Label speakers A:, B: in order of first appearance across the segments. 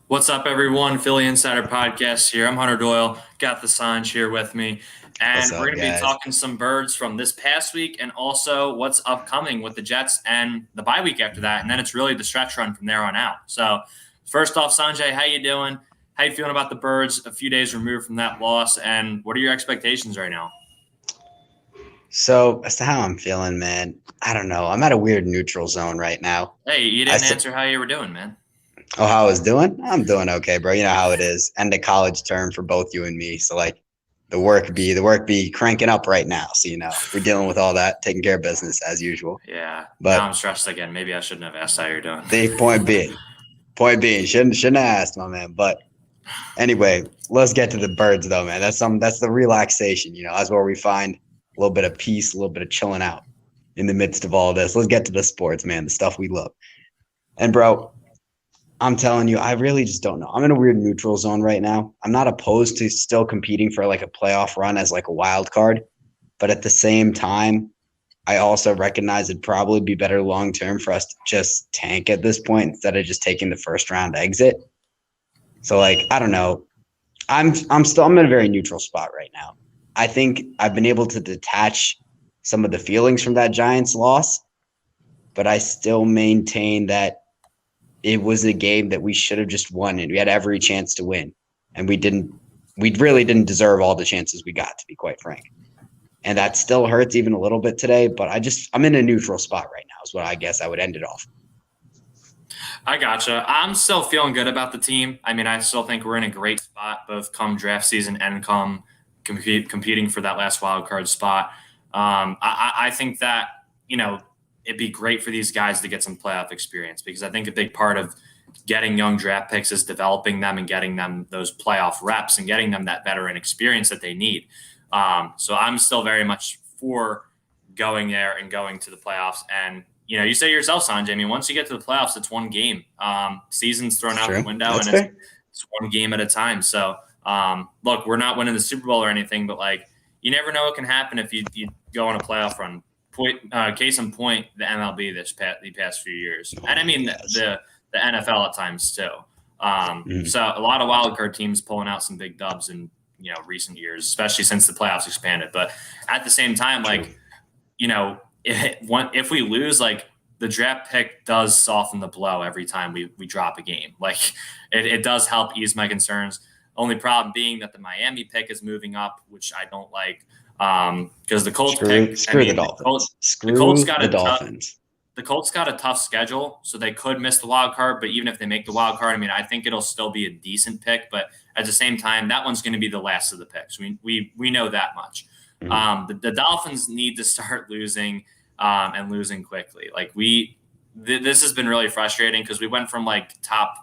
A: What's up, everyone? Philly Insider Podcast here. I'm Hunter Doyle. Got the Sanjay here with me.
B: What's
A: And we're
B: up,
A: going to be
B: guys?
A: talking some birds from this past week and also what's upcoming with the Jets and the bye week after that. And then it's really the stretch run from there on out. So first off, Sanjay, how you doing? How you feeling about the birds a few days removed from that loss? And what are your expectations right now?
B: So, as to how I'm feeling, man, I don't know. I'm at a weird neutral zone right now.
A: Hey, you
B: I
A: didn't
B: said,
A: answer how you were doing, man.
B: oh, how I was doing? I'm doing okay, bro. You know how it is. End of college term for both you and me. So, like, the work be cranking up right now. So, we're dealing with all that, taking care of business as usual.
A: Yeah, now
B: But
A: I'm stressed again. Maybe I shouldn't have asked how you're doing.
B: the point being, shouldn't have asked, my man. But anyway, let's get to the birds, though, man. That's the relaxation. That's where we find a little bit of peace, a little bit of chilling out in the midst of all this. Let's get to the sports, man, the stuff we love. And bro, I'm telling you, I really just don't know. I'm in a weird neutral zone right now. I'm not opposed to still competing for like a playoff run as like a wild card, but at the same time, I also recognize it'd probably be better long term for us to just tank at this point instead of just taking the first round exit. So like, I don't know. I'm in a very neutral spot right now. I think I've been able to detach some of the feelings from that Giants loss, but I still maintain that it was a game that we should have just won and we had every chance to win. And we really didn't deserve all the chances we got, to be quite frank. And that still hurts even a little bit today, but I'm in a neutral spot right now, is what I guess I would end it off.
A: I gotcha. I'm still feeling good about the team. I mean, I still think we're in a great spot, both come draft season and come competing for that last wild card spot. I think that, you know, it'd be great for these guys to get some playoff experience because I think a big part of getting young draft picks is developing them and getting them those playoff reps and getting them that veteran experience that they need. So I'm still very much for going there and going to the playoffs. And you say yourself, Sanjay. I mean, once you get to the playoffs, it's one game. Season's thrown
B: It's
A: out the
B: true.
A: window,
B: That's
A: and it's
B: fair.
A: it's one game at a time. So, look, we're not winning the Super Bowl or anything, but like you never know what can happen if you go on a playoff run. Case in point, the MLB the past few years,
B: Oh
A: and I
B: my
A: mean
B: gosh.
A: the NFL at times too.
B: Mhm.
A: So a lot of wild card teams pulling out some big dubs in recent years, especially since the playoffs expanded. But at the same time,
B: True.
A: like if we lose, like the draft pick does soften the blow every time we drop a game. Like it does help ease my concerns. Only problem being that the Miami pick is moving up, which I don't like. Because the Colts
B: Screw
A: pick, I
B: screw the
A: mean,
B: Dolphins.
A: the Colts
B: Screw
A: got
B: the
A: a tough
B: Dolphins.
A: the Colts got a tough schedule, so they could miss the wild card. But even if they make the wild card, I mean, I think it'll still be a decent pick. But at the same time, that one's going to be the last of the picks. We know that much.
B: Mhm.
A: The Dolphins need to start losing and losing quickly. Like this has been really frustrating because we went from like top,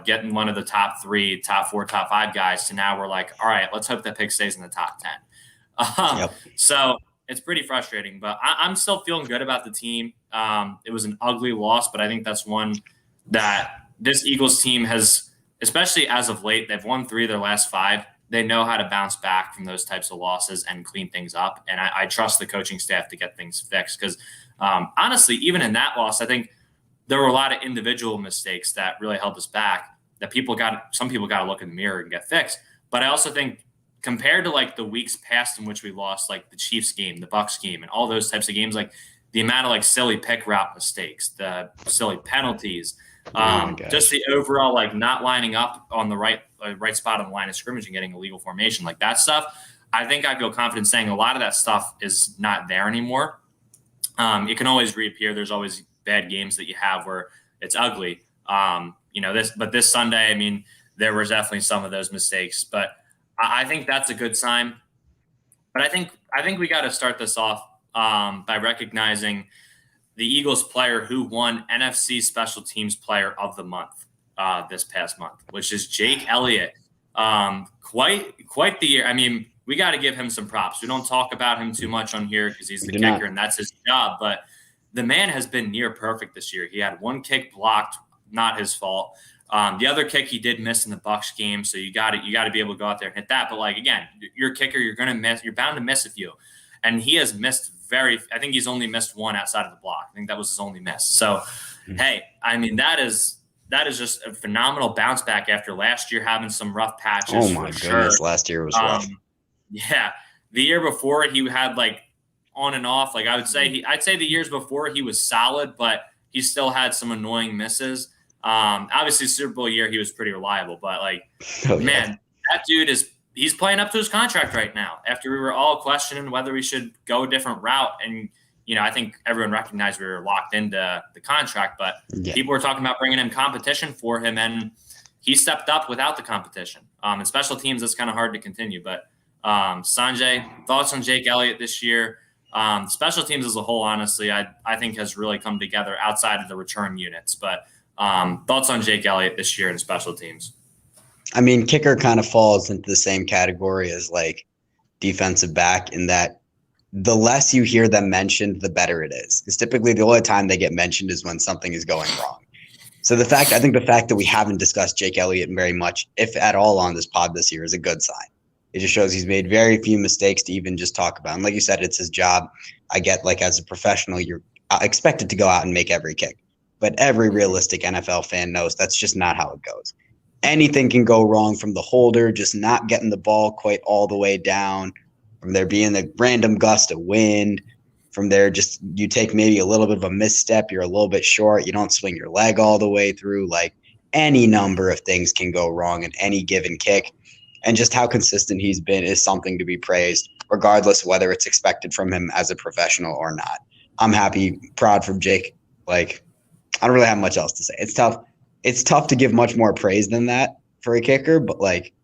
A: getting one of the top three, top four, top five guys to now we're like, all right, let's hope that pick stays in the top 10.
B: Yep.
A: So it's pretty frustrating, but I'm still feeling good about the team. It was an ugly loss, but I think that's one that this Eagles team has, especially as of late, they've won three of their last five. They know how to bounce back from those types of losses and clean things up. And I trust the coaching staff to get things fixed because honestly, even in that loss, I think there were a lot of individual mistakes that really held us back that some people got to look in the mirror and get fixed. But I also think compared to like the weeks past in which we lost, like the Chiefs game, the Bucks game, and all those types of games, like the amount of like silly pick route mistakes, the silly penalties,
B: Oh my
A: just
B: gosh.
A: the overall like not lining up on the right spot on the line of scrimmage and getting illegal formation, like that stuff. I think I feel confident saying a lot of that stuff is not there anymore. It can always reappear. There's always bad games that you have where it's ugly. This Sunday, I mean, there was definitely some of those mistakes, but I think that's a good sign. But I think we got to start this off by recognizing the Eagles player who won NFC Special Teams Player of the Month this past month, which is Jake Elliott. Quite the year. I mean, we got to give him some props. We don't talk about him too much on here because he's
B: We
A: the
B: do
A: kicker
B: not.
A: and that's his job. But the man has been near perfect this year. He had one kick blocked, not his fault. The other kick he did miss in the Bucks game, so you got to be able to go out there and hit that. But like again, your kicker, you're gonna miss. You're bound to miss a few, and he has missed very. I think he's only missed one outside of the block. I think that was his only miss. So,
B: Mhm.
A: hey, I mean that is just a phenomenal bounce back after last year having some rough patches.
B: Oh my goodness,
A: sure.
B: last year was rough.
A: Yeah, the year before he had like on and off. Like I'd say the years before he was solid, but he still had some annoying misses. Obviously, Super Bowl year he was pretty reliable, but like, man, that dude he's playing up to his contract right now. After we were all questioning whether we should go a different route, and I think everyone recognized we were locked into the contract, but people were talking about bringing in competition for him, and he stepped up without the competition. In special teams, it's kind of hard to continue. But Sanjay, thoughts on Jake Elliott this year? Special teams as a whole, honestly, I think has really come together outside of the return units. But thoughts on Jake Elliott this year in special teams?
B: I mean, kicker kind of falls into the same category as like defensive back in that the less you hear them mentioned, the better it is. Because typically the only time they get mentioned is when something is going wrong. So I think the fact that we haven't discussed Jake Elliott very much, if at all, on this pod this year is a good sign. It just shows he's made very few mistakes to even just talk about. And like you said, it's his job. I get like as a professional, you're expected to go out and make every kick. But every realistic NFL fan knows that's just not how it goes. Anything can go wrong from the holder, just not getting the ball quite all the way down, from there being a random gust of wind, from there just you take maybe a little bit of a misstep, you're a little bit short, you don't swing your leg all the way through. Like any number of things can go wrong in any given kick. And just how consistent he's been is something to be praised, regardless of whether it's expected from him as a professional or not. I'm happy, proud from Jake. Like, I don't really have much else to say. It's tough. It's tough to give much more praise than that for a kicker, but like,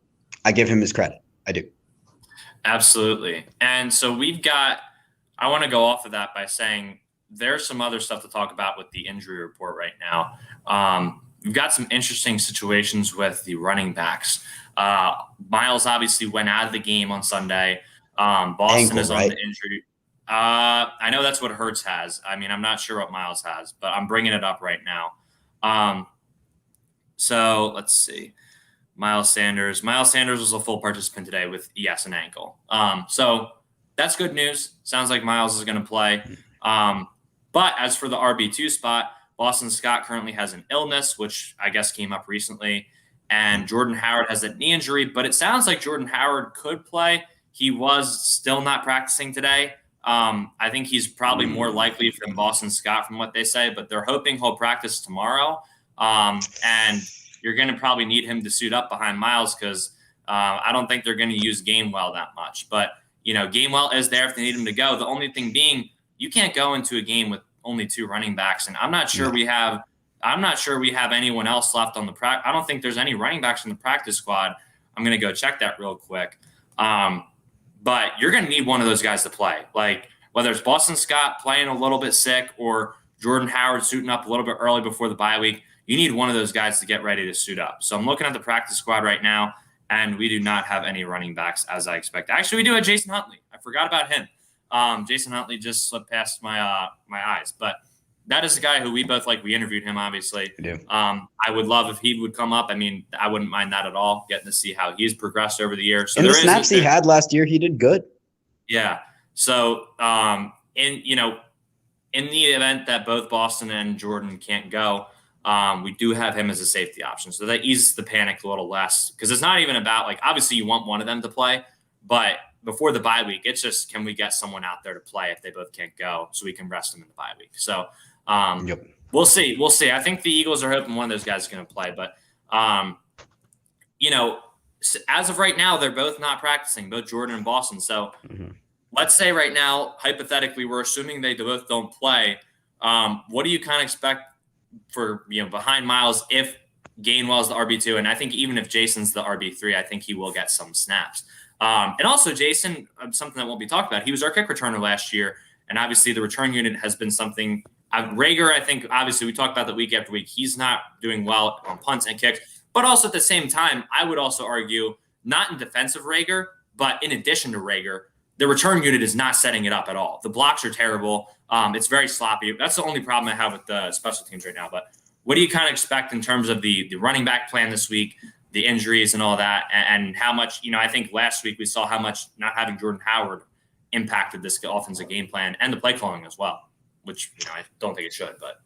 B: I give him his credit. I do.
A: Absolutely. And so I want to go off of that by saying there's some other stuff to talk about with the injury report right now. We've got some interesting situations with the running backs. Miles obviously went out of the game on Sunday. Boston ankle, is on the injury. I know that's what Hurts has. I mean, I'm not sure what Miles has, but I'm bringing it up right now. So let's see. Miles Sanders. Miles Sanders was a full participant today with, an ankle. So that's good news. Sounds like Miles is going to play. But as for the RB2 spot, Boston Scott currently has an illness, which I guess came up recently. And Jordan Howard has a knee injury, but it sounds like Jordan Howard could play. He was still not practicing today. I think he's probably more likely than Boston Scott from what they say, but they're hoping he'll practice tomorrow. And you're going to probably need him to suit up behind Miles because I don't think they're going to use Gainwell that much. But, Gainwell is there if they need him to go. The only thing being, you can't go into a game with only two running backs, and I'm not sure we have anyone else left on the practice. I don't think there's any running backs in the practice squad. I'm going to go check that real quick. But you're going to need one of those guys to play. Like whether it's Boston Scott playing a little bit sick or Jordan Howard suiting up a little bit early before the bye week, you need one of those guys to get ready to suit up. So I'm looking at the practice squad right now, and we do not have any running backs as I expect. Actually, we do have Jason Huntley. I forgot about him. Jason Huntley just slipped past my eyes, but that is a guy who we both like. We interviewed him, obviously.
B: I do.
A: I would love if he would come up. I mean, I wouldn't mind that at all, getting to see how he's progressed over the years. So
B: in the snaps he had last year, he did good.
A: Yeah. So, in the event that both Boston and Jordan can't go, we do have him as a safety option. So that eases the panic a little less because it's not even about like, obviously you want one of them to play, but before the bye week, it's just, can we get someone out there to play if they both can't go so we can rest them in the bye week? So we'll see. We'll see. I think the Eagles are hoping one of those guys is going to play, but as of right now, they're both not practicing, both Jordan and Boston. So let's say right now, hypothetically, we're assuming they both don't play. What do you kind of expect for, behind Miles if Gainwell's the RB2? And I think even if Jason's the RB3, I think he will get some snaps. And also Jason, something that won't be talked about, he was our kick returner last year. And obviously the return unit has been something Rager, I think, obviously we talked about that week after week. He's not doing well on punts and kicks, but also at the same time, I would also argue not in defense of Rager, but in addition to Rager, the return unit is not setting it up at all. The blocks are terrible. It's very sloppy. That's the only problem I have with the special teams right now. But what do you kind of expect in terms of the running back plan this week, the injuries and all that, and how much, I think last week we saw how much not having Jordan Howard impacted this offensive game plan and the play calling as well, which, I don't think it should, but.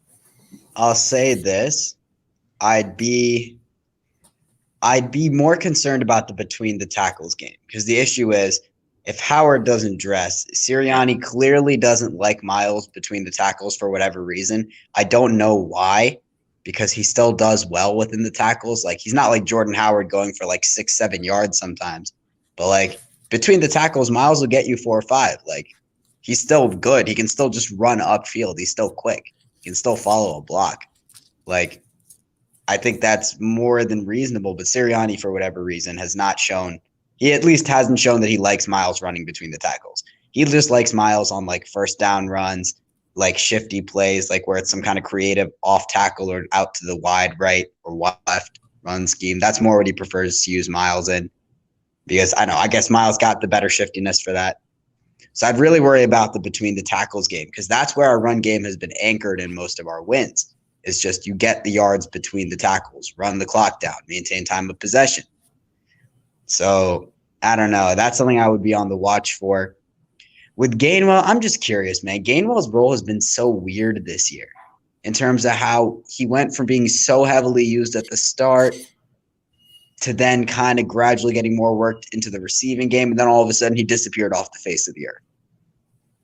B: I'll say this. I'd be more concerned about the between the tackles game because the issue is if Howard doesn't dress, Sirianni clearly doesn't like Miles between the tackles for whatever reason. I don't know why, because he still does well within the tackles. Like he's not like Jordan Howard going for like 6-7 yards sometimes, but like between the tackles, Miles will get you 4 or 5. Like he's still good. He can still just run upfield. He's still quick. He can still follow a block. Like I think that's more than reasonable, but Sirianni, for whatever reason, has not shown – he at least hasn't shown that he likes Miles running between the tackles. He just likes Miles on, like, first down runs, like shifty plays, like where it's some kind of creative off tackle or out to the wide right or left run scheme. That's more what he prefers to use Miles in because, I guess Miles got the better shiftiness for that. So I'd really worry about the between the tackles game because that's where our run game has been anchored in most of our wins. It's just you get the yards between the tackles, run the clock down, maintain time of possession. So I don't know. That's something I would be on the watch for. With Gainwell, I'm just curious, man. Gainwell's role has been so weird this year in terms of how he went from being so heavily used at the start to then kind of gradually getting more worked into the receiving game. And then all of a sudden he disappeared off the face of the earth.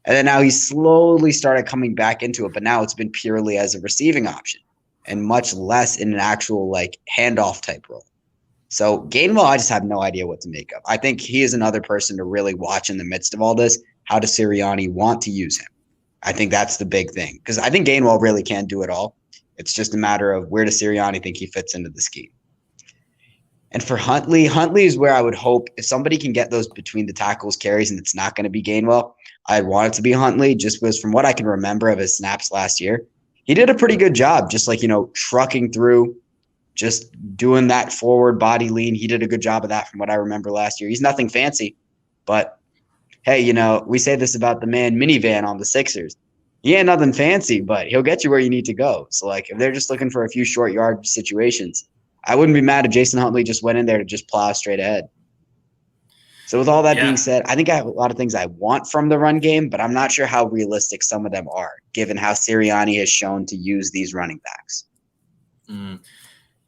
B: And then now he slowly started coming back into it, but now it's been purely as a receiving option and much less in an actual like handoff type role. So Gainwell, I just have no idea what to make of. I think he is another person to really watch in the midst of all this. How does Sirianni want to use him? I think that's the big thing because I think Gainwell really can do it all. It's just a matter of where does Sirianni think he fits into the scheme. And for Huntley is where I would hope if somebody can get those between the tackles carries and it's not going to be Gainwell, I'd want it to be Huntley just because from what I can remember of his snaps last year, he did a pretty good job just like, trucking through, just doing that forward body lean. He did a good job of that from what I remember last year. He's nothing fancy, but hey, we say this about the man minivan on the Sixers. He ain't nothing fancy, but he'll get you where you need to go. So like if they're just looking for a few short yard situations, I wouldn't be mad if Jason Huntley just went in there to just plow straight ahead. So with all that being said, I think I have a lot of things I want from the run game, but I'm not sure how realistic some of them are, given how Sirianni has shown to use these running backs.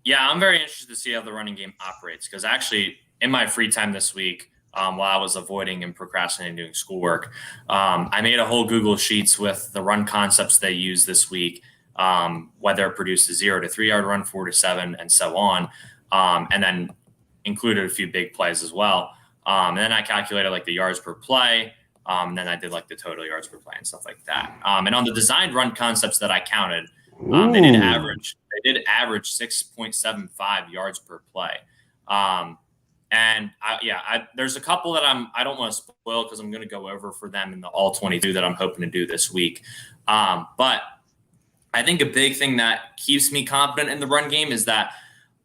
A: Yeah, I'm very interested to see how the running game operates because actually in my free time this week, while I was avoiding and procrastinating doing schoolwork, I made a whole Google Sheets with the run concepts they use this week, whether it produced a 0 to 3 yard run, 4 to 7, and so on, and then included a few big plays as well. And then I calculated like the yards per play. And then I did like the total yards per play and stuff like that. And on the designed run concepts that I counted, they did average 6.75 yards per play. And there's a couple that I don't want to spoil because I'm going to go over for them in the all 22 that I'm hoping to do this week. But I think a big thing that keeps me confident in the run game is that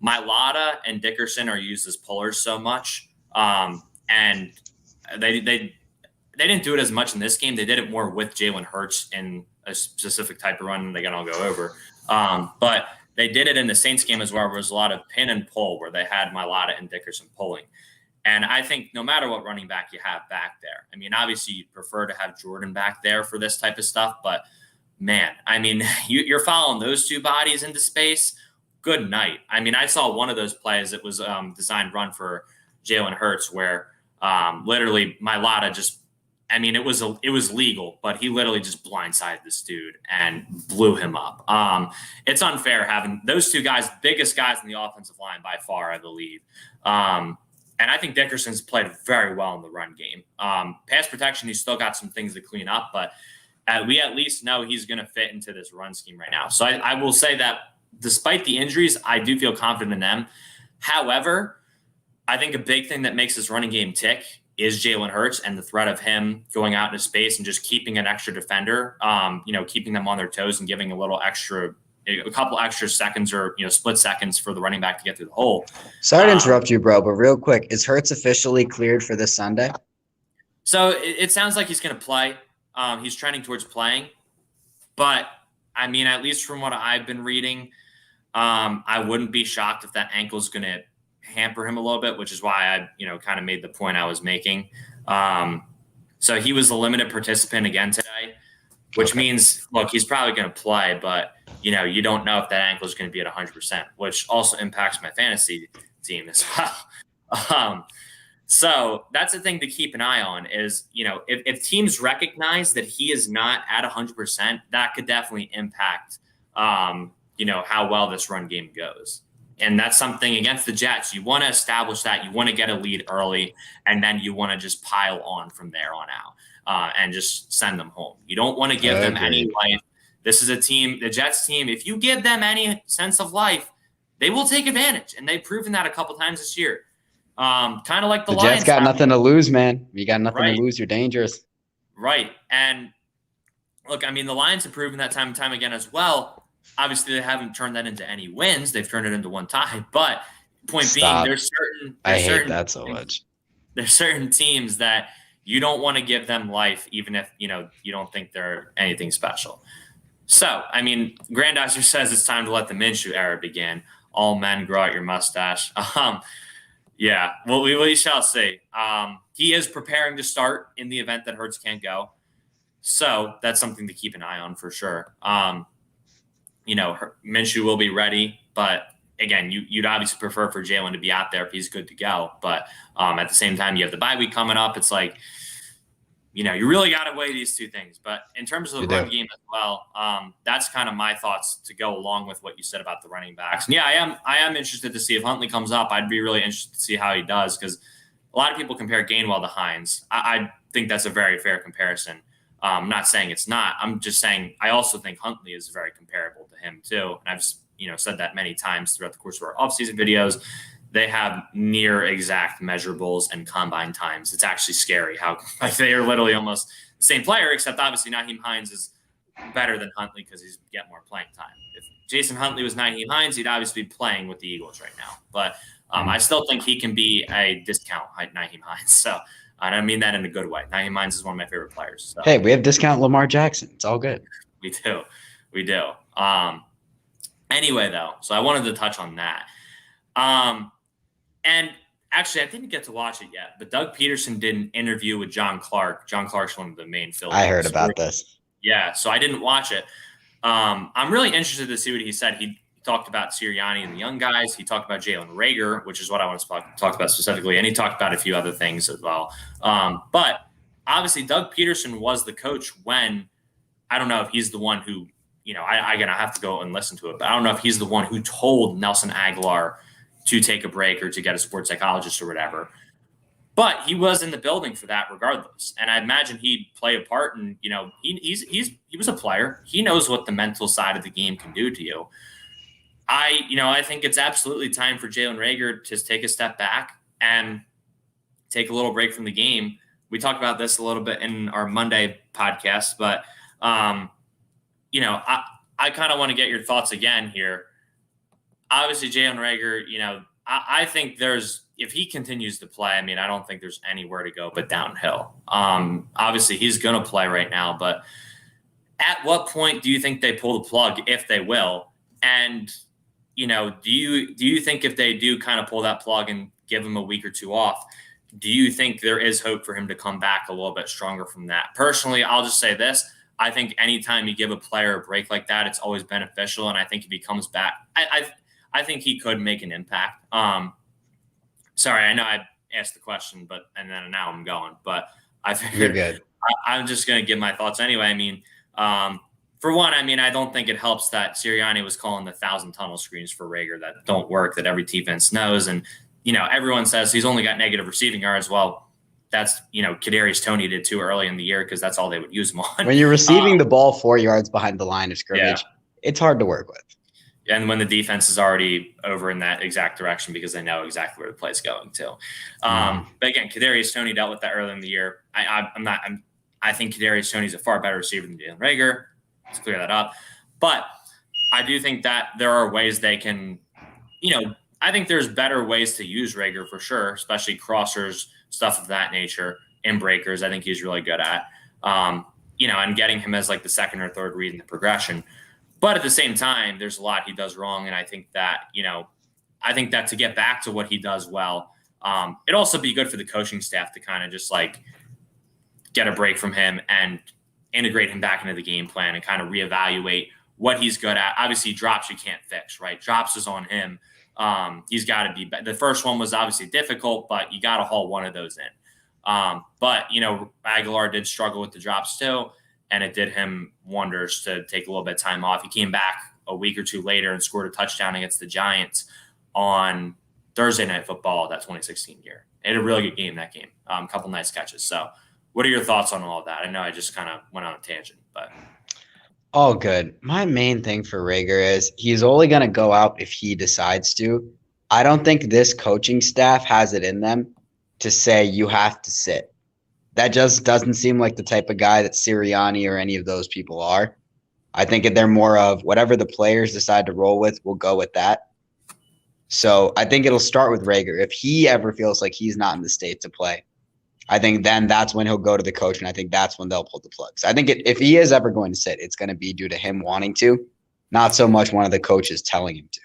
A: Mailata and Dickerson are used as pullers so much. And they didn't do it as much in this game. They did it more with Jalen Hurts in a specific type of run they can all go over. But they did it in the Saints game as well, where there was a lot of pin and pull where they had Mailata and Dickerson pulling. And I think no matter what running back you have back there, I mean, obviously you'd prefer to have Jordan back there for this type of stuff, but man, I mean, you're following those two bodies into space. Good night. I mean, I saw one of those plays. It was designed run for Jalen Hurts where literally Mailata just, I mean, it was legal, but he literally just blindsided this dude and blew him up. It's unfair having those two guys, biggest guys in the offensive line by far, I believe. And I think Dickerson's played very well in the run game. Pass protection, he's still got some things to clean up, but we at least know he's going to fit into this run scheme right now. So I will say that despite the injuries, I do feel confident in them. However, I think a big thing that makes this running game tick is Jalen Hurts and the threat of him going out into space and just keeping an extra defender, keeping them on their toes and giving a couple extra seconds or, split seconds for the running back to get through the hole.
B: Sorry to interrupt you, bro, but real quick, is Hurts officially cleared for this Sunday?
A: So it sounds like he's going to play. He's trending towards playing. But, I mean, at least from what I've been reading, I wouldn't be shocked if that ankle's going to hamper him a little bit, which is why I, kind of made the point I was making. So he was a limited participant again today. which means, look, he's probably going to play, but you don't know if that ankle is going to be at 100%, which also impacts my fantasy team as well. So that's the thing to keep an eye on is, if teams recognize that he is not at 100%, that could definitely impact, how well this run game goes. And that's something against the Jets. You want to establish that. You want to get a lead early, and then you want to just pile on from there on out and just send them home. You don't want to give them any life. This is a team, the Jets team, if you give them any sense of life, they will take advantage. And they've proven that a couple times this year. Kind of like the Lions.
B: Jets got nothing to lose, man. You got nothing to lose. You're dangerous.
A: Right. And look, the Lions have proven that time and time again as well. Obviously, they haven't turned that into any wins. They've turned it into one tie. But point being, there's certain
B: I hate that so much.
A: There's certain teams that you don't want to give them life, even if you don't think they're anything special. So, Grandizer says it's time to let the Minshew era begin. All men, grow out your mustache. Yeah, well, we shall see. He is preparing to start in the event that Hurts can't go. So that's something to keep an eye on for sure. Minshew will be ready, but again, you'd obviously prefer for Jalen to be out there if he's good to go. But at the same time, you have the bye week coming up. It's like, you really got to weigh these two things. But in terms of the run game as well, that's kind of my thoughts to go along with what you said about the running backs. And yeah, I am interested to see if Huntley comes up. I'd be really interested to see how he does because a lot of people compare Gainwell to Hines. I think that's a very fair comparison. I'm not saying it's not. I'm just saying I also think Huntley is very comparable to him too. And I've said that many times throughout the course of our offseason videos. They have near exact measurables and combine times. It's actually scary how they are literally almost the same player, except obviously Nyheim Hines is better than Huntley because he's getting more playing time. If Jason Huntley was Nyheim Hines, he'd obviously be playing with the Eagles right now. But I still think he can be a discount Nyheim Hines. So I don't mean that in a good way. Nyheim Hines is one of my favorite players. So.
B: Hey, we have discount Lamar Jackson. It's all good.
A: We do. Anyway, though, so I wanted to touch on that. And actually, I didn't get to watch it yet, but Doug Peterson did an interview with John Clark. John Clark's one of the main Phillies.
B: I heard about this.
A: Yeah, so I didn't watch it. I'm really interested to see what he said. He talked about Sirianni and the young guys. He talked about Jalen Reagor, which is what I want to talk about specifically, and he talked about a few other things as well. But obviously, Doug Peterson was the coach when – I don't know if he's the one who – I have to go and listen to it, but I don't know if he's the one who told Nelson Aguilar – to take a break or to get a sports psychologist or whatever. But he was in the building for that regardless. And I imagine he'd play a part and, he was a player. He knows what the mental side of the game can do to you. I think it's absolutely time for Jalen Reagor to take a step back and take a little break from the game. We talked about this a little bit in our Monday podcast, but, I kind of want to get your thoughts again here. Obviously, Jalen Reagor, I think if he continues to play, I don't think there's anywhere to go but downhill. Obviously, he's going to play right now, but at what point do you think they pull the plug, if they will? And, do you think if they do kind of pull that plug and give him a week or two off, do you think there is hope for him to come back a little bit stronger from that? Personally, I'll just say this. I think anytime you give a player a break like that, it's always beneficial. And I think if he comes back, I think he could make an impact. Sorry, I know I asked the question, and then now I'm going. But I figured
B: You're good.
A: I'm just going to give my thoughts anyway. For one, I don't think it helps that Sirianni was calling the 1,000 tunnel screens for Reagor that don't work, that every defense knows. And, everyone says he's only got negative receiving yards. Well, that's, Kadarius Toney did too early in the year because that's all they would use him on.
B: When you're receiving the ball 4 yards behind the line of scrimmage, it's hard to work with.
A: And when the defense is already over in that exact direction because they know exactly where the play is going to. But again, Kadarius Toney dealt with that early in the year. I think Kadarius Toney is a far better receiver than Jalen Reagor. Let's clear that up. But I do think that there are ways they can, I think there's better ways to use Reagor for sure, especially crossers, stuff of that nature, and breakers. I think he's really good at, and getting him as like the second or third read in the progression. But at the same time, there's a lot he does wrong. And I think that, to get back to what he does well, it'd also be good for the coaching staff to kind of just like get a break from him and integrate him back into the game plan and kind of reevaluate what he's good at. Obviously, drops you can't fix, right? Drops is on him. He's got to be – the first one was obviously difficult, but you got to haul one of those in. But, Aguilar did struggle with the drops too, and it did him wonders to take a little bit of time off. He came back a week or two later and scored a touchdown against the Giants on Thursday Night Football that 2016 year. He had a really good game that game. A couple nice catches. So what are your thoughts on all of that? I know I just kind of went on a tangent, but –
B: all good. My main thing for Rager is he's only going to go out if he decides to. I don't think this coaching staff has it in them to say you have to sit. That just doesn't seem like the type of guy that Sirianni or any of those people are. I think they're more of whatever the players decide to roll with, we'll go with that. So I think it'll start with Rager. If he ever feels like he's not in the state to play, I think then that's when he'll go to the coach, and I think that's when they'll pull the plugs. I think if he is ever going to sit, it's going to be due to him wanting to, not so much one of the coaches telling him to.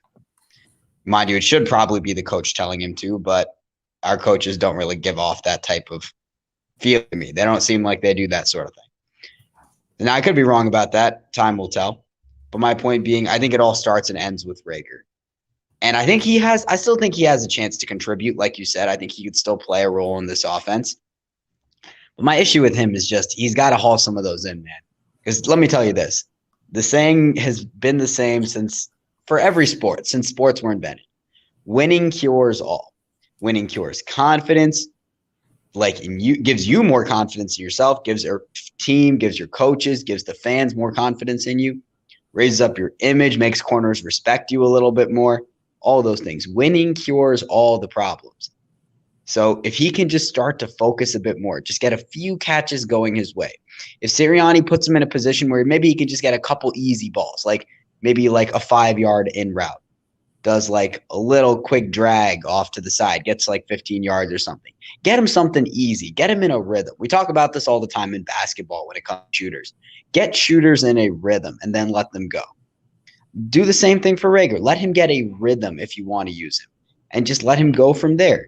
B: Mind you, it should probably be the coach telling him to, but our coaches don't really give off that type of feel to me. They don't seem like they do that sort of thing. Now, I could be wrong about that. Time will tell. But my point being, I think it all starts and ends with Rager. And I still think he has a chance to contribute. Like you said, I think he could still play a role in this offense. But my issue with him is just he's got to haul some of those in, man. Because let me tell you this. The saying has been the same for every sport, since sports were invented. Winning cures all. Winning cures confidence, gives you more confidence in yourself, gives your team, gives your coaches, gives the fans more confidence in you, raises up your image, makes corners respect you a little bit more, all those things. Winning cures all the problems. So if he can just start to focus a bit more, just get a few catches going his way. If Sirianni puts him in a position where maybe he can just get a couple easy balls, maybe a 5-yard in route, does a little quick drag off to the side, gets 15 yards or something. Get him something easy. Get him in a rhythm. We talk about this all the time in basketball when it comes to shooters. Get shooters in a rhythm and then let them go. Do the same thing for Rager. Let him get a rhythm if you want to use him, and just let him go from there.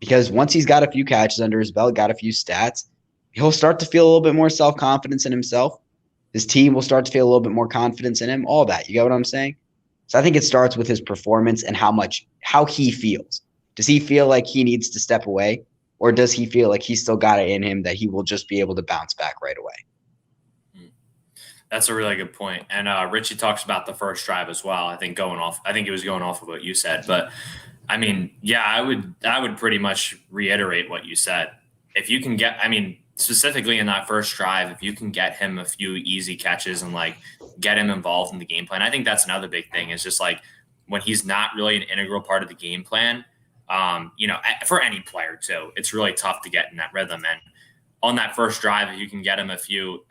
B: Because once he's got a few catches under his belt, got a few stats, he'll start to feel a little bit more self-confidence in himself. His team will start to feel a little bit more confidence in him, all that. You get what I'm saying? So I think it starts with his performance and how he feels. Does he feel like he needs to step away, or does he feel like he's still got it in him that he will just be able to bounce back right away?
A: That's a really good point. And Richie talks about the first drive as well. I think it was going off of what you said, but I mean, yeah, I would pretty much reiterate what you said. If you can specifically in that first drive, if you can get him a few easy catches and get him involved in the game plan, I think that's another big thing is just when he's not really an integral part of the game plan, for any player too, it's really tough to get in that rhythm. And on that first drive, if you can get him a few,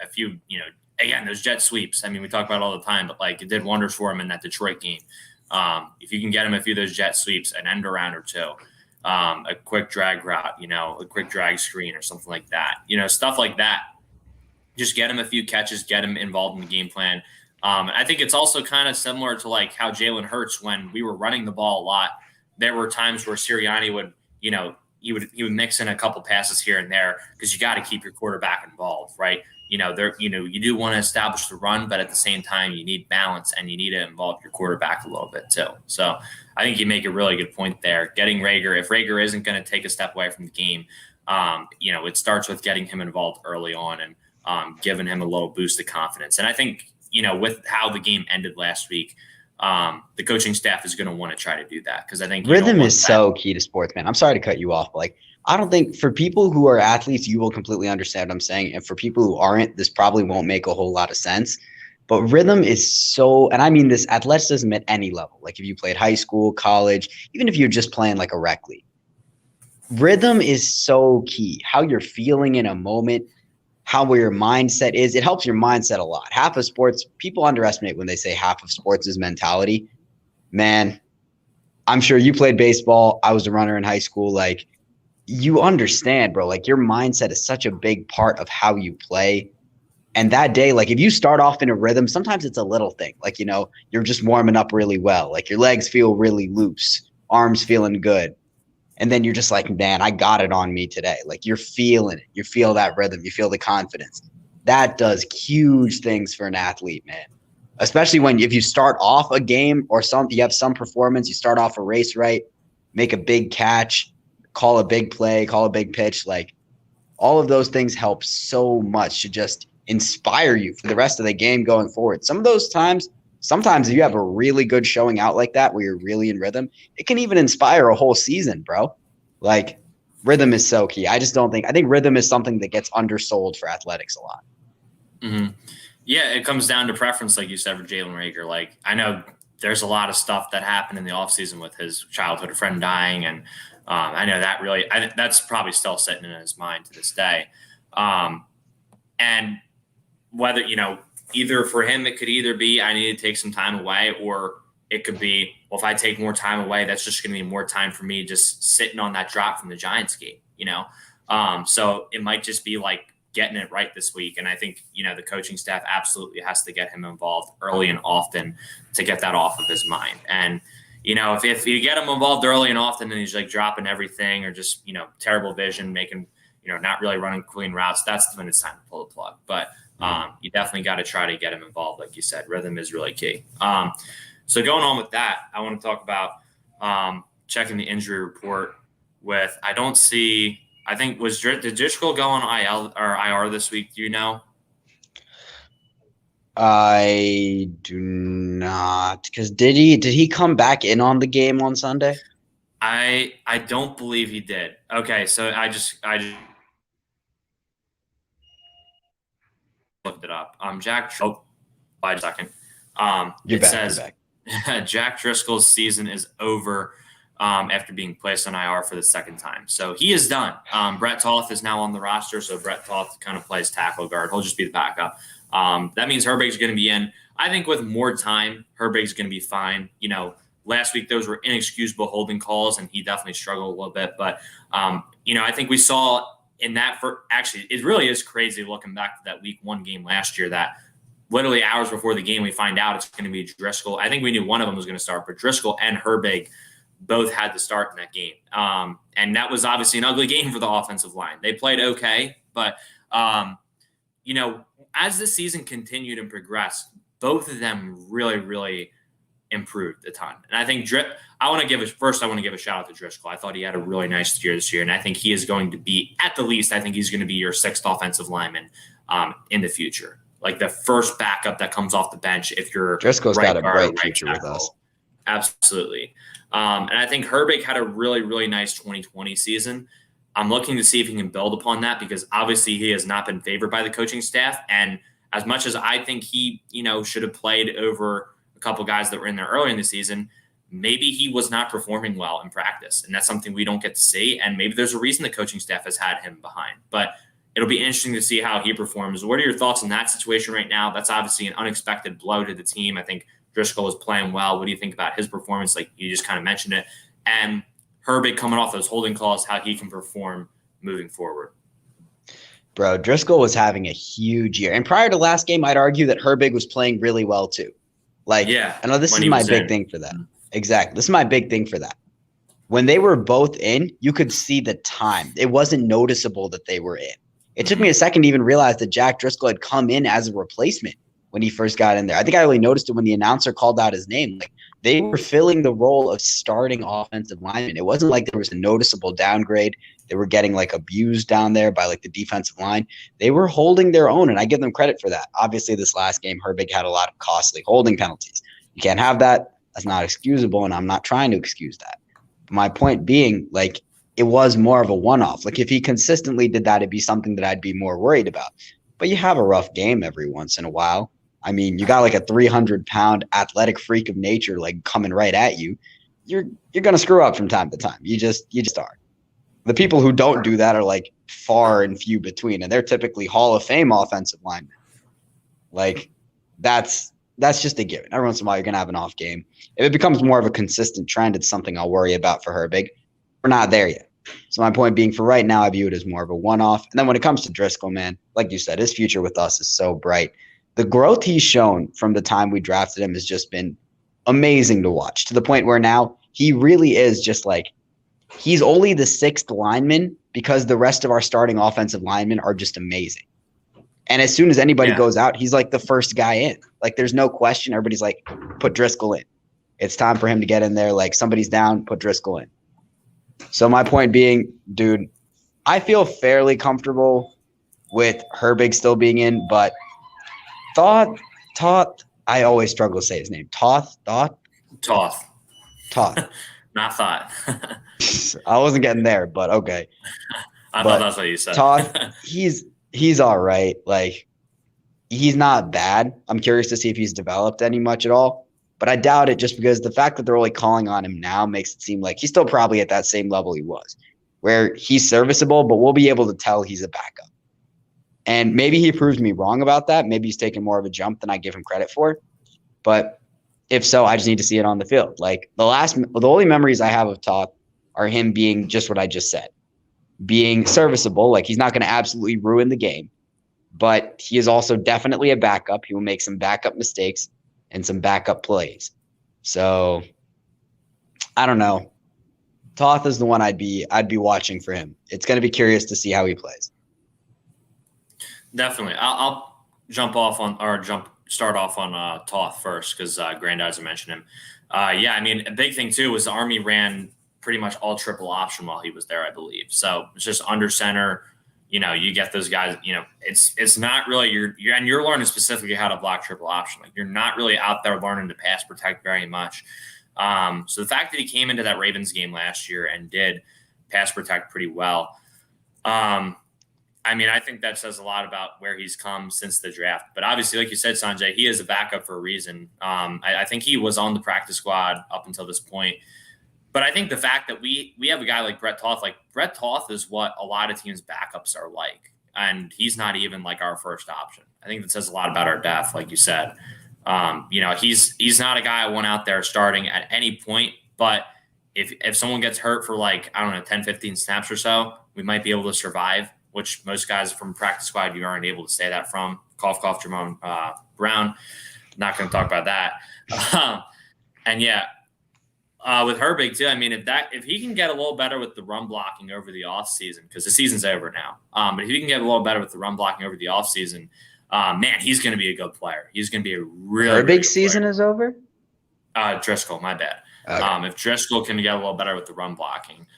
A: again, those jet sweeps. I mean, we talk about it all the time, but it did wonders for him in that Detroit game. If you can get him a few of those jet sweeps, an end around or two, a quick drag route, a quick drag screen or something like that, stuff like that. Just get him a few catches, get him involved in the game plan. I think it's also kind of similar to how Jalen Hurts, when we were running the ball a lot, there were times where Sirianni would, he would mix in a couple passes here and there because you got to keep your quarterback involved, right? You do want to establish the run, but at the same time, you need balance and you need to involve your quarterback a little bit too. So I think you make a really good point there. Getting Rager, if Rager isn't going to take a step away from the game, it starts with getting him involved early on and giving him a little boost of confidence. And I think, with how the game ended last week, the coaching staff is going to want to try to do that because I think
B: rhythm is so key to sports, man. I'm sorry to cut you off, but I don't think for people who are athletes, you will completely understand what I'm saying. And for people who aren't, this probably won't make a whole lot of sense. But rhythm is so, and I mean this athleticism at any level. If you played high school, college, even if you're just playing a rec league, rhythm is so key. How you're feeling in a moment, how your mindset is. It helps your mindset a lot. Half of sports, people underestimate when they say half of sports is mentality. Man, I'm sure you played baseball. I was a runner in high school. You understand, bro, your mindset is such a big part of how you play. And that day, if you start off in a rhythm, sometimes it's a little thing. You're just warming up really well. Your legs feel really loose, arms feeling good. And then you're just man, I got it on me today. You're feeling it. You feel that rhythm. You feel the confidence. that does huge things for an athlete, man. Especially if you start off a game or you have some performance, you start off a race right, make a big catch, call a big play, call a big pitch. Like all of those things help so much to just inspire you for the rest of the game going forward. Sometimes if you have a really good showing out like that where you're really in rhythm, it can even inspire a whole season, bro. Like rhythm is so key. I think rhythm is something that gets undersold for athletics a lot.
A: Mm-hmm. Yeah, it comes down to preference, like you said, for Jalen Reagor. Like, I know there's a lot of stuff that happened in the offseason with his childhood friend dying, and I know that really – that's probably still sitting in his mind to this day. And whether, either for him it could either be I need to take some time away, or it could be, well, if I take more time away, that's just going to be more time for me just sitting on that drop from the Giants game, So it might just be like getting it right this week. And I think, the coaching staff absolutely has to get him involved early and often to get that off of his mind. And, if you get him involved early and often and he's like dropping everything or just, terrible vision, making, not really running clean routes, that's when it's time to pull the plug. But you definitely got to try to get him involved. Like you said, rhythm is really key. So going on with that, I want to talk about checking the injury report with, did Driscoll go on IL or IR this week? Do you know?
B: I do not, because did he come back in on the game on Sunday?
A: I don't believe he did. Okay, so I just looked it up. Wait a second. It says Jack Driscoll's season is over after being placed on IR for the second time. So he is done. Brett Toth is now on the roster, so Brett Toth kind of plays tackle guard. He'll just be the backup. That means Herbig's going to be in. I think with more time, Herbig's going to be fine. Last week those were inexcusable holding calls, and he definitely struggled a little bit. But, I think we saw in that it really is crazy looking back to that week 1 game last year that literally hours before the game we find out it's going to be Driscoll. I think we knew one of them was going to start, but Driscoll and Herbig both had to start in that game. And that was obviously an ugly game for the offensive line. They played okay, but, as the season continued and progressed, both of them really, really improved a ton. And I think I want to give a shout out to Driscoll. I thought he had a really nice year this year, and I think he is going to be, at the least, I think he's going to be your 6th offensive lineman in the future. Like the first backup that comes off the bench if you're
B: Driscoll's got a bright future with us.
A: Absolutely. And I think Herbig had a really, really nice 2020 season. I'm looking to see if he can build upon that because obviously he has not been favored by the coaching staff. And as much as I think he, should have played over a couple guys that were in there early in the season, maybe he was not performing well in practice. And that's something we don't get to see. And maybe there's a reason the coaching staff has had him behind. But it'll be interesting to see how he performs. What are your thoughts on that situation right now? That's obviously an unexpected blow to the team. I think Driscoll is playing well. What do you think about his performance? Like you just kind of mentioned it. And Herbig coming off those holding calls, how he can perform moving forward.
B: Bro, Driscoll was having a huge year. And prior to last game, I'd argue that Herbig was playing really well too. Like, yeah, I know this is my big thing for that. Exactly. This is my big thing for that. When they were both in, you could see the time. It wasn't noticeable that they were in. It took me a second to even realize that Jack Driscoll had come in as a replacement when he first got in there. I think I only noticed it when the announcer called out his name. Like they were filling the role of starting offensive lineman. It wasn't like there was a noticeable downgrade. They were getting like abused down there by like the defensive line. They were holding their own, and I give them credit for that. Obviously, this last game, Herbig had a lot of costly holding penalties. You can't have that. That's not excusable, and I'm not trying to excuse that. But my point being, like, it was more of a one-off. Like if he consistently did that, it'd be something that I'd be more worried about. But you have a rough game every once in a while. I mean, you got like a 300-pound athletic freak of nature like coming right at you. You're gonna screw up from time to time. You just are. The people who don't do that are like far and few between, and they're typically Hall of Fame offensive linemen. Like that's just a given. Every once in a while, you're gonna have an off game. If it becomes more of a consistent trend, it's something I'll worry about for Herbig. We're not there yet. So my point being, for right now, I view it as more of a one-off. And then when it comes to Driscoll, man, like you said, his future with us is so bright. The growth he's shown from the time we drafted him has just been amazing to watch, to the point where now he really is just like, he's only the 6th lineman because the rest of our starting offensive linemen are just amazing. And as soon as anybody
A: Yeah.
B: goes out, he's like the first guy in. Like there's no question. Everybody's like, put Driscoll in. It's time for him to get in there. Like somebody's down, put Driscoll in. So my point being, dude, I feel fairly comfortable with Herbig still being in, but Toth, I always struggle to say his name. Toth.
A: Toth. Not thought.
B: I wasn't getting there, but okay.
A: I thought that's what you said.
B: Toth, he's all right. Like he's not bad. I'm curious to see if he's developed any much at all, but I doubt it just because the fact that they're only calling on him now makes it seem like he's still probably at that same level he was, where he's serviceable, but we'll be able to tell he's a backup. And maybe he proves me wrong about that. Maybe he's taking more of a jump than I give him credit for. But if so, I just need to see it on the field. Like the only memories I have of Toth are him being just what I just said, being serviceable. Like he's not going to absolutely ruin the game, but he is also definitely a backup. He will make some backup mistakes and some backup plays. So I don't know. Toth is the one I'd be watching for him. It's going to be curious to see how he plays.
A: Definitely. I'll start off on Toth first because Grandizer mentioned him. Yeah, I mean, a big thing too was the Army ran pretty much all triple option while he was there, I believe. So it's just under center. You know, you get those guys. You know, it's not really you're learning specifically how to block triple option. Like you're not really out there learning to pass protect very much. So the fact that he came into that Ravens game last year and did pass protect pretty well. I mean, I think that says a lot about where he's come since the draft. But obviously, like you said, Sanjay, he is a backup for a reason. I think he was on the practice squad up until this point. But I think the fact that we have a guy like Brett Toth is what a lot of teams' backups are like. And he's not even like our first option. I think that says a lot about our depth, like you said. You know, he's not a guy I want out there starting at any point. But if someone gets hurt for like, I don't know, 10, 15 snaps or so, we might be able to survive, which most guys from practice squad you aren't able to say that from. Cough, Jermone Brown. Not going to talk about that. And yeah, with Herbig too. I mean, if he can get a little better with the run blocking over the offseason, because the season's over now. But if he can get a little better with the run blocking over the offseason, man, he's going to be a good player. He's going to be a really
B: Herbig's
A: really
B: season
A: player.
B: Is over.
A: Driscoll, my bad.
B: Okay.
A: If Driscoll can get a little better with the run blocking.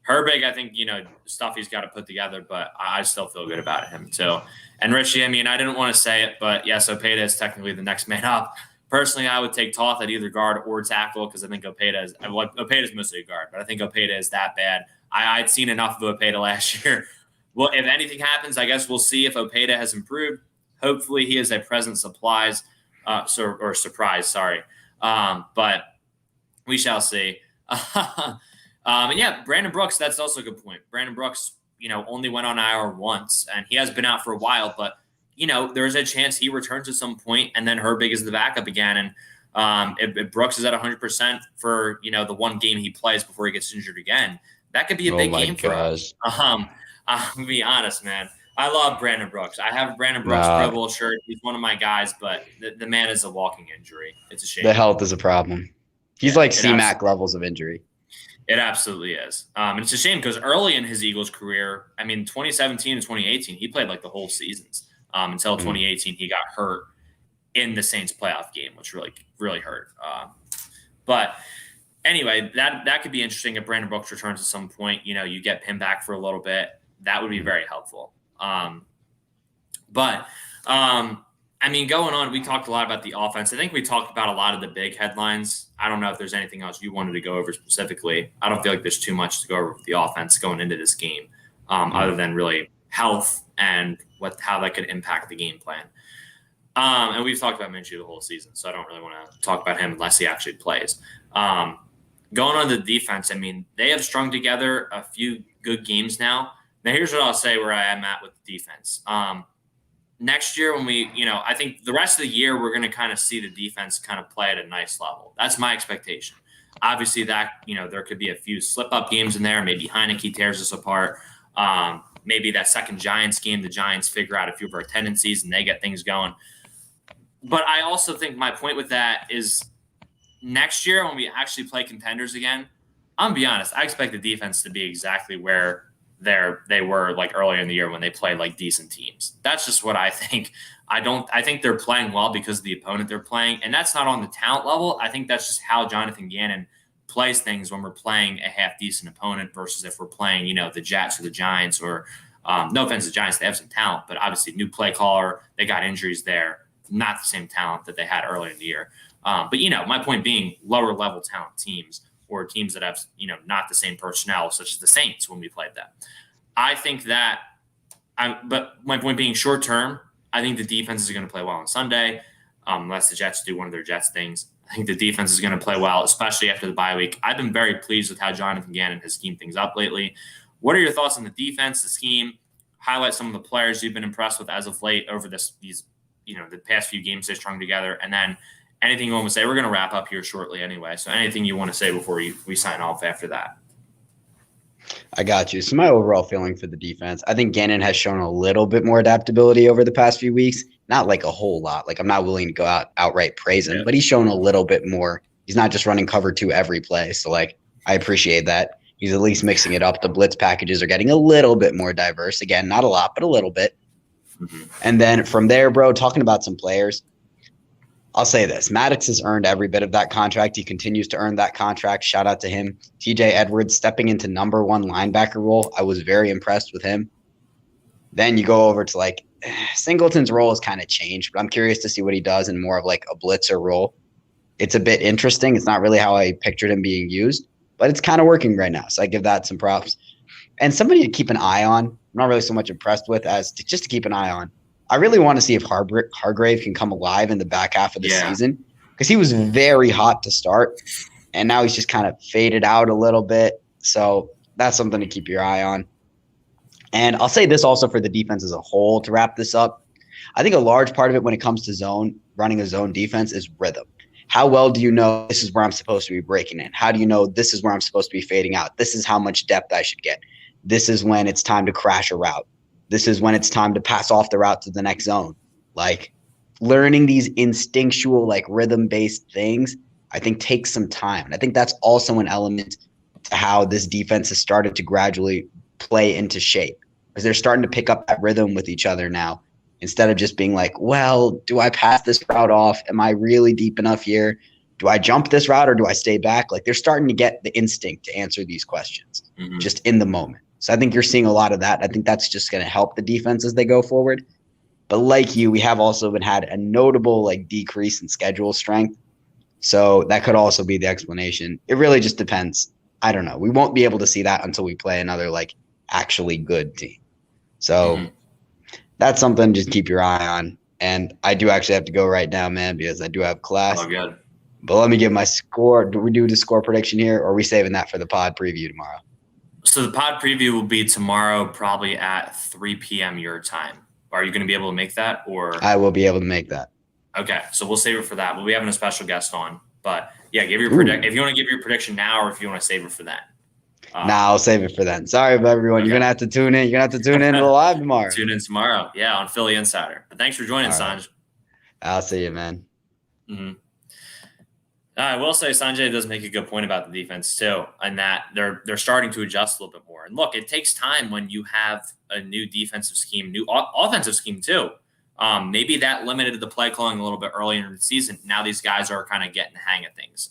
A: Herbig, I think, you know, stuff he's got to put together, but I still feel good about him too. And Richie, I mean, I didn't want to say it, but yes, Opeta is technically the next man up. Personally, I would take Toth at either guard or tackle because I think Opeta is mostly a guard, but I think Opeta is that bad. I'd seen enough of Opeta last year. Well, if anything happens, I guess we'll see if Opeta has improved. Hopefully, he is a present surprise, surprise. Sorry, but we shall see. And yeah, Brandon Brooks, that's also a good point. Brandon Brooks, you know, only went on IR once, and he has been out for a while, but, you know, there's a chance he returns at some point, and then Herbig is the backup again. And if Brooks is at 100% for, you know, the one game he plays before he gets injured again, that could be a big game for us. I'll be honest, man. I love Brandon Brooks. I have a Brandon Brooks Pro Bowl shirt. He's one of my guys, but the man is a walking injury. It's a shame.
B: The health is a problem. He's like CMAC levels of injury.
A: It absolutely is. And it's a shame because early in his Eagles career, I mean, 2017 and 2018, he played like the whole seasons until 2018. He got hurt in the Saints playoff game, which really, really hurt. But anyway, that could be interesting if Brandon Brooks returns at some point. You know, you get him back for a little bit. That would be very helpful. I mean, going on, we talked a lot about the offense. I think we talked about a lot of the big headlines. I don't know if there's anything else you wanted to go over specifically. I don't feel like there's too much to go over with the offense going into this game, other than really health and how that could impact the game plan. And we've talked about Minshew the whole season, so I don't really want to talk about him unless he actually plays. Going on to the defense, I mean, they have strung together a few good games now. Now, here's what I'll say where I am at with the defense. Next year when I think the rest of the year, we're going to kind of see the defense kind of play at a nice level. That's my expectation. Obviously that, there could be a few slip up games in there. Maybe Heineke tears us apart. Maybe that second Giants game, the Giants figure out a few of our tendencies and they get things going. But I also think my point with that is next year when we actually play contenders again, I'm going to be honest, I expect the defense to be exactly where they were like earlier in the year when they played like decent teams. That's just what I think. I think they're playing well because of the opponent they're playing, and that's not on the talent level. I think that's just how Jonathan Gannon plays things when we're playing a half decent opponent versus if we're playing, the Jets or the Giants or no offense to the Giants, they have some talent, but obviously new play caller, they got injuries there, not the same talent that they had earlier in the year. But my point being lower level talent teams or teams that have, not the same personnel, such as the Saints when we played them. I think that but my point being short term, I think the defense is going to play well on Sunday, unless the Jets do one of their Jets things. I think the defense is going to play well, especially after the bye week. I've been very pleased with how Jonathan Gannon has schemed things up lately. What are your thoughts on the defense, the scheme? Highlight some of the players you've been impressed with as of late over the past few games they strung together, and then anything you want to say. We're going to wrap up here shortly anyway, so anything you want to say before we sign off after that.
B: I got you. So my overall feeling for the defense, I think Gannon has shown a little bit more adaptability over the past few weeks. Not like a whole lot. Like I'm not willing to go outright praise him, but he's shown a little bit more. He's not just running cover 2 every play. So like I appreciate that. He's at least mixing it up. The blitz packages are getting a little bit more diverse. Again, not a lot, but a little bit. Mm-hmm. And then from there, bro, talking about some players, I'll say this. Maddox has earned every bit of that contract. He continues to earn that contract. Shout out to him. TJ Edwards stepping into number 1 linebacker role. I was very impressed with him. Then you go over to Singleton's role has kind of changed, but I'm curious to see what he does in more of like a blitzer role. It's a bit interesting. It's not really how I pictured him being used, but it's kind of working right now. So I give that some props. And somebody to keep an eye on, I'm not really so much impressed with as just to keep an eye on. I really want to see if Hargrave can come alive in the back half of the season because he was very hot to start, and now he's just kind of faded out a little bit. So that's something to keep your eye on. And I'll say this also for the defense as a whole to wrap this up. I think a large part of it when it comes to running a zone defense is rhythm. How well do you know this is where I'm supposed to be breaking in? How do you know this is where I'm supposed to be fading out? This is how much depth I should get. This is when it's time to crash a route. This is when it's time to pass off the route to the next zone. Like learning these instinctual, rhythm-based things, I think takes some time. And I think that's also an element to how this defense has started to gradually play into shape because they're starting to pick up that rhythm with each other now instead of just being like, well, do I pass this route off? Am I really deep enough here? Do I jump this route or do I stay back? Like they're starting to get the instinct to answer these questions just in the moment. So I think you're seeing a lot of that. I think that's just going to help the defense as they go forward. But like you, we have also had a notable decrease in schedule strength. So that could also be the explanation. It really just depends. I don't know. We won't be able to see that until we play another actually good team. So that's something to just keep your eye on. And I do actually have to go right now, man, because I do have class.
A: Oh, good.
B: But let me give my score. Do we do the score prediction here, or are we saving that for the pod preview tomorrow?
A: So the pod preview will be tomorrow, probably at 3 p.m. your time. Are you going to be able to make that, or
B: I will be able to make that?
A: Okay, so we'll save it for that. We'll be having a special guest on, but yeah, give your if you want to give your prediction now, or if you want to save it for that.
B: I'll save it for then. Sorry, everyone. Okay. You're gonna have to tune in. You're gonna have to tune in to the live tomorrow.
A: Tune in tomorrow, yeah, on Philly Insider. But thanks for joining, Sanjay.
B: I'll see you, man.
A: Mm-hmm. I will say Sanjay does make a good point about the defense too, and that they're starting to adjust a little bit more. And look, it takes time when you have a new defensive scheme, new offensive scheme too. Maybe that limited the play calling a little bit earlier in the season. Now these guys are kind of getting the hang of things.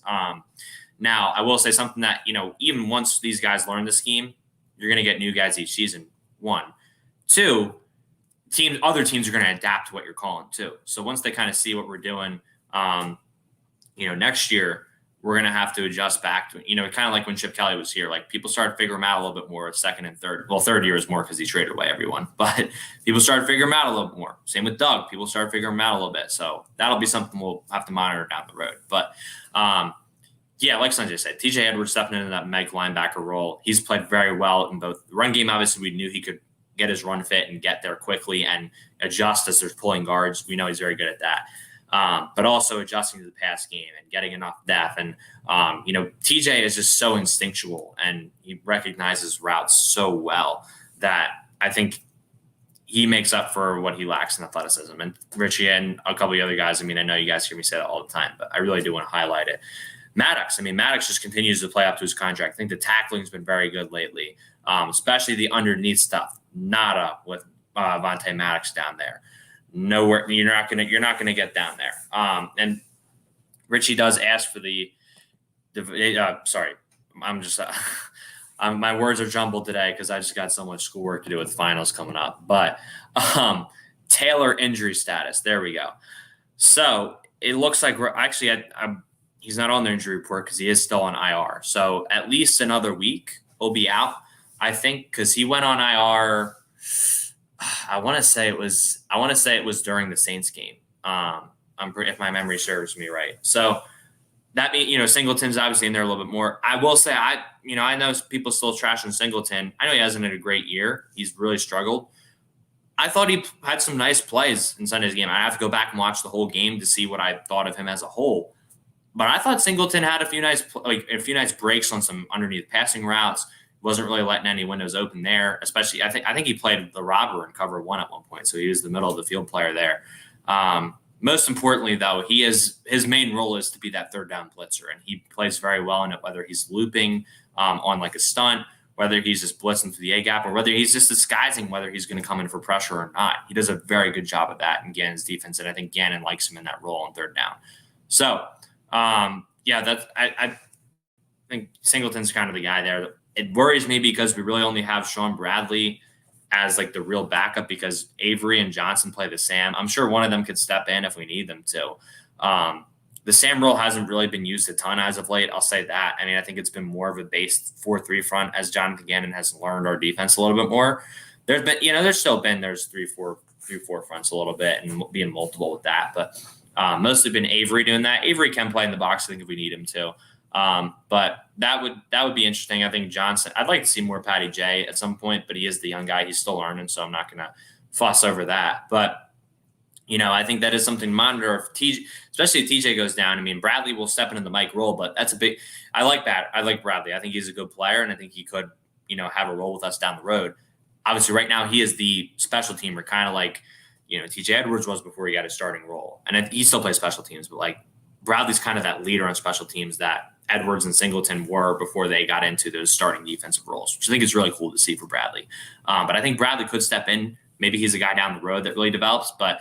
A: Now I will say something that even once these guys learn the scheme, you're going to get new guys each season. 1, 2, other teams are going to adapt to what you're calling too. So once they kind of see what we're doing. Next year we're going to have to adjust back to, kind of like when Chip Kelly was here, people started figuring him out a little bit more second and third. Well, third year is more because he traded away everyone, but people started figuring him out a little bit more. Same with Doug. People started figuring him out a little bit. So that'll be something we'll have to monitor down the road. But like Sanjay said, TJ Edwards stepping into that Meg linebacker role. He's played very well in both the run game. Obviously we knew he could get his run fit and get there quickly and adjust as there's pulling guards. We know he's very good at that. But also adjusting to the pass game and getting enough depth. And, TJ is just so instinctual and he recognizes routes so well that I think he makes up for what he lacks in athleticism. And Richie and a couple of the other guys, I know you guys hear me say that all the time, but I really do want to highlight it. Maddox. I mean, Maddox just continues to play up to his contract. I think the tackling's been very good lately, especially the underneath stuff. Not up with Vontae Maddox down there. Nowhere. You're not gonna get down there. And Richie does ask for sorry, I'm just my words are jumbled today because I just got so much schoolwork to do with finals coming up. But Taylor injury status. There we go. So it looks like we're actually he's not on the injury report because he is still on IR. So at least another week he'll be out, I think, because he went on IR. I want to say it was during the Saints game. If my memory serves me right. So that means, Singleton's obviously in there a little bit more. I will say, I know people still trashing Singleton. I know he hasn't had a great year. He's really struggled. I thought he had some nice plays in Sunday's game. I have to go back and watch the whole game to see what I thought of him as a whole. But I thought Singleton had a few nice breaks on some underneath passing routes. Wasn't really letting any windows open there. Especially, I think he played the robber in cover 1 at one point, so he was the middle of the field player there. Most importantly, though, his main role is to be that third down blitzer, and he plays very well in it, whether he's looping on like a stunt, whether he's just blitzing through the A gap, or whether he's just disguising whether he's going to come in for pressure or not. He does a very good job of that in Gannon's defense, and I think Gannon likes him in that role on third down. So, I think Singleton's kind of the guy there. It worries me because we really only have Sean Bradley as like the real backup because Avery and Johnson play the Sam. I'm sure one of them could step in if we need them to. The Sam role hasn't really been used a ton as of late. I'll say that. I mean, I think it's been more of a base 4-3 front as Jonathan Gannon has learned our defense a little bit more. There's been, there's 3-4 fronts a little bit and being multiple with that, but mostly been Avery doing that. Avery can play in the box, I think, if we need him to. But that would be interesting. I think Johnson, I'd like to see more Patty J at some point, but he is the young guy. He's still learning, so I'm not going to fuss over that. But, I think that is something to monitor. Especially if TJ goes down. I mean, Bradley will step into the Mike role, but that's I like that. I like Bradley. I think he's a good player, and I think he could, have a role with us down the road. Obviously, right now he is the special teamer, kind of like, TJ Edwards was before he got his starting role. And he still plays special teams, but like Bradley's kind of that leader on special teams that Edwards and Singleton were before they got into those starting defensive roles, which I think is really cool to see for Bradley. But I think Bradley could step in. Maybe he's a guy down the road that really develops, but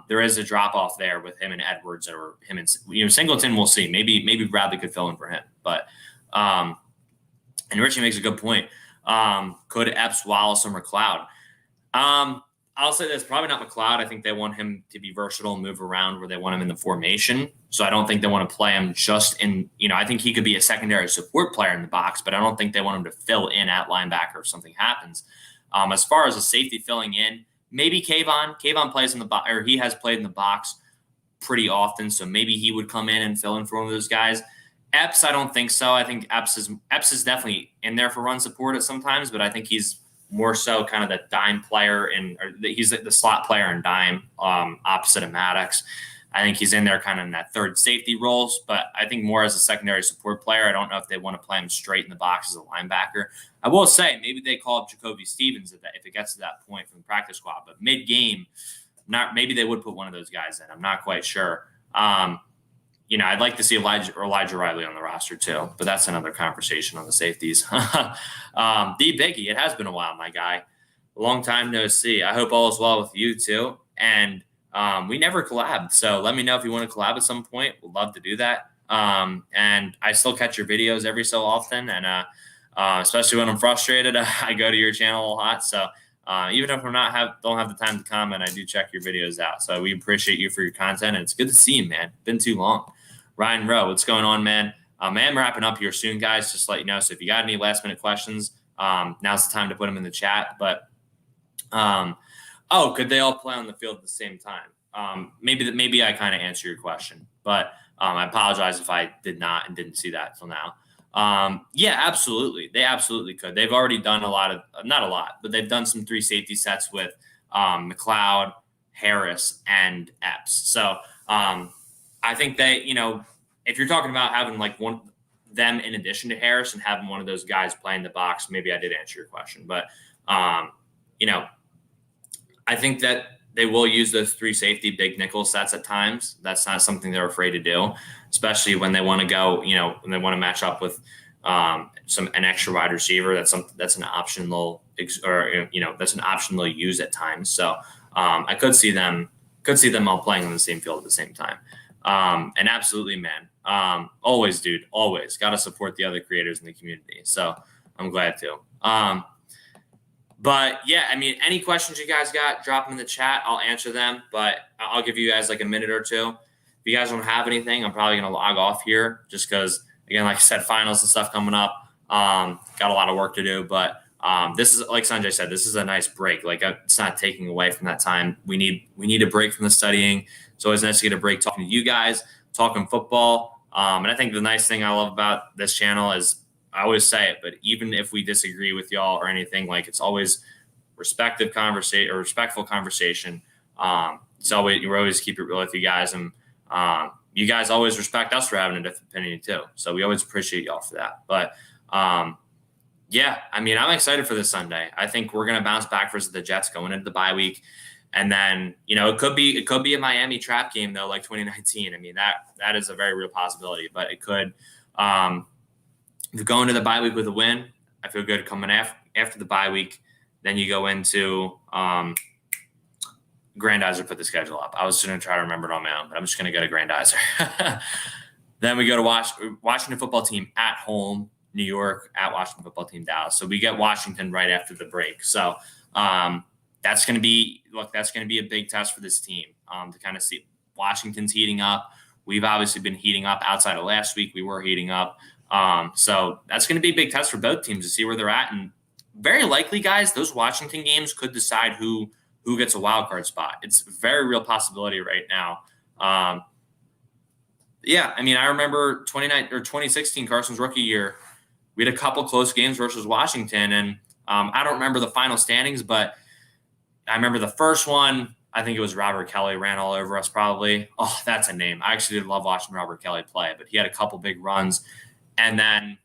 A: there is a drop off there with him and Edwards, or him and Singleton. We'll see. Maybe Bradley could fill in for him. But and Richie makes a good point. Could Epps, Wallace, or McLeod? I'll say this, probably not McLeod. I think they want him to be versatile and move around where they want him in the formation. So I don't think they want to play him just in, I think he could be a secondary support player in the box, but I don't think they want him to fill in at linebacker if something happens. As far as a safety filling in, maybe Kayvon plays in the box, or he has played in the box pretty often. So maybe he would come in and fill in for one of those guys. Epps, I don't think so. I think Epps is definitely in there for run support at sometimes, but I think he's more so kind of the dime player, he's the slot player in dime, opposite of Maddox. I think he's in there kind of in that third safety roles, but I think more as a secondary support player. I don't know if they want to play him straight in the box as a linebacker. I will say maybe they call up Jacoby Stevens if it gets to that point from the practice squad, but mid-game, maybe they would put one of those guys in. I'm not quite sure. I'd like to see Elijah Riley on the roster too, but that's another conversation on the safeties. The Biggie, it has been a while, my guy. A long time no see. I hope all is well with you too. And we never collabed, so let me know if you want to collab at some point. We'd love to do that. And I still catch your videos every so often, and especially when I'm frustrated, I go to your channel a lot. So even if I don't have the time to comment, I do check your videos out. So we appreciate you for your content, and it's good to see you, man. Been too long. Ryan Rowe, what's going on, man? I am wrapping up here soon, guys, just to let you know. So if you got any last-minute questions, now's the time to put them in the chat. But, could they all play on the field at the same time? Maybe I kind of answered your question, but I apologize if I did not and didn't see that till now. Yeah, absolutely. They absolutely could. They've already done not a lot, but they've done some 3 safety sets with McLeod, Harris, and Epps. So I think they, if you're talking about having like them in addition to Harris and having one of those guys play in the box, maybe I did answer your question. But, I think that they will use those 3 safety big nickel sets at times. That's not something they're afraid to do, especially when they want to go, when they want to match up with an extra wide receiver. That's an option that's an option they'll use at times. So I could see them all playing on the same field at the same time. And absolutely, man. Always, dude, always got to support the other creators in the community. So I'm glad to. But yeah, I mean, any questions you guys got, drop them in the chat. I'll answer them, but I'll give you guys like a minute or two. If you guys don't have anything, I'm probably going to log off here just because, again, like I said, finals and stuff coming up. Got a lot of work to do, but this is, like Sanjay said, this is a nice break. Like it's not taking away from that time. We need a break from the studying. It's always nice to get a break talking to you guys, talking football. And I think the nice thing I love about this channel is, I always say it, but even if we disagree with y'all or anything, like it's always respectful conversation. So we always keep it real with you guys, and you guys always respect us for having a different opinion too. So we always appreciate y'all for that. But yeah, I mean, I'm excited for this Sunday. I think we're gonna bounce back versus the Jets going into the bye week, and then it could be a Miami trap game though, like 2019. I mean, that is a very real possibility, but it could. If you go into the bye week with a win, I feel good coming after the bye week. Then you go into Grandizer put the schedule up. I was going to try to remember it on my own, but I'm just going to go to Grandizer. Then we go to Washington football team at home, New York, at Washington football team, Dallas. So we get Washington right after the break. So that's going to be a big test for this team to kind of see. Washington's heating up. We've obviously been heating up outside of last week. We were heating up. So that's going to be a big test for both teams to see where they're at. And very likely, guys, those Washington games could decide who gets a wild card spot. It's a very real possibility right now. Yeah, I mean, I remember 2016, Carson's rookie year, we had a couple close games versus Washington. And I don't remember the final standings, but I remember the first one. I think it was Robert Kelly ran all over us probably. Oh, that's a name. I actually did love watching Robert Kelly play, but he had a couple big runs. And then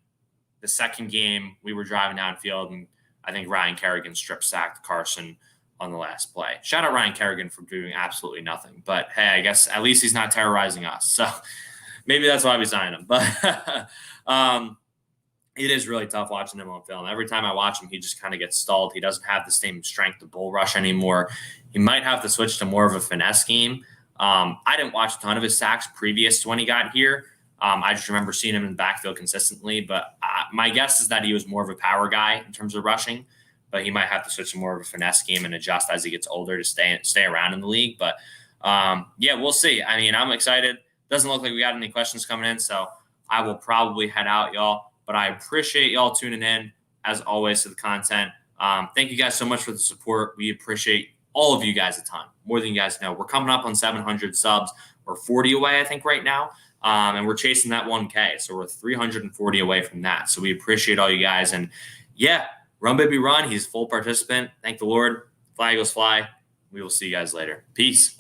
A: the second game, we were driving downfield, and I think Ryan Kerrigan strip sacked Carson on the last play. Shout out Ryan Kerrigan for doing absolutely nothing. But hey, I guess at least he's not terrorizing us. So maybe that's why we signed him. But it is really tough watching him on film. Every time I watch him, he just kind of gets stalled. He doesn't have the same strength to bull rush anymore. He might have to switch to more of a finesse scheme. I didn't watch a ton of his sacks previous to when he got here. I just remember seeing him in the backfield consistently, but my guess is that he was more of a power guy in terms of rushing, but he might have to switch to more of a finesse scheme and adjust as he gets older to stay around in the league. But yeah, we'll see. I mean, I'm excited. Doesn't look like we got any questions coming in, so I will probably head out, y'all. But I appreciate y'all tuning in, as always, to the content. Thank you guys so much for the support. We appreciate all of you guys a ton, more than you guys know. We're coming up on 700 subs. We're 40 away, I think, right now. And we're chasing that 1K. So we're 340 away from that. So we appreciate all you guys. And yeah, run, baby, run. He's a full participant. Thank the Lord. Fly, Eagles, fly. We will see you guys later. Peace.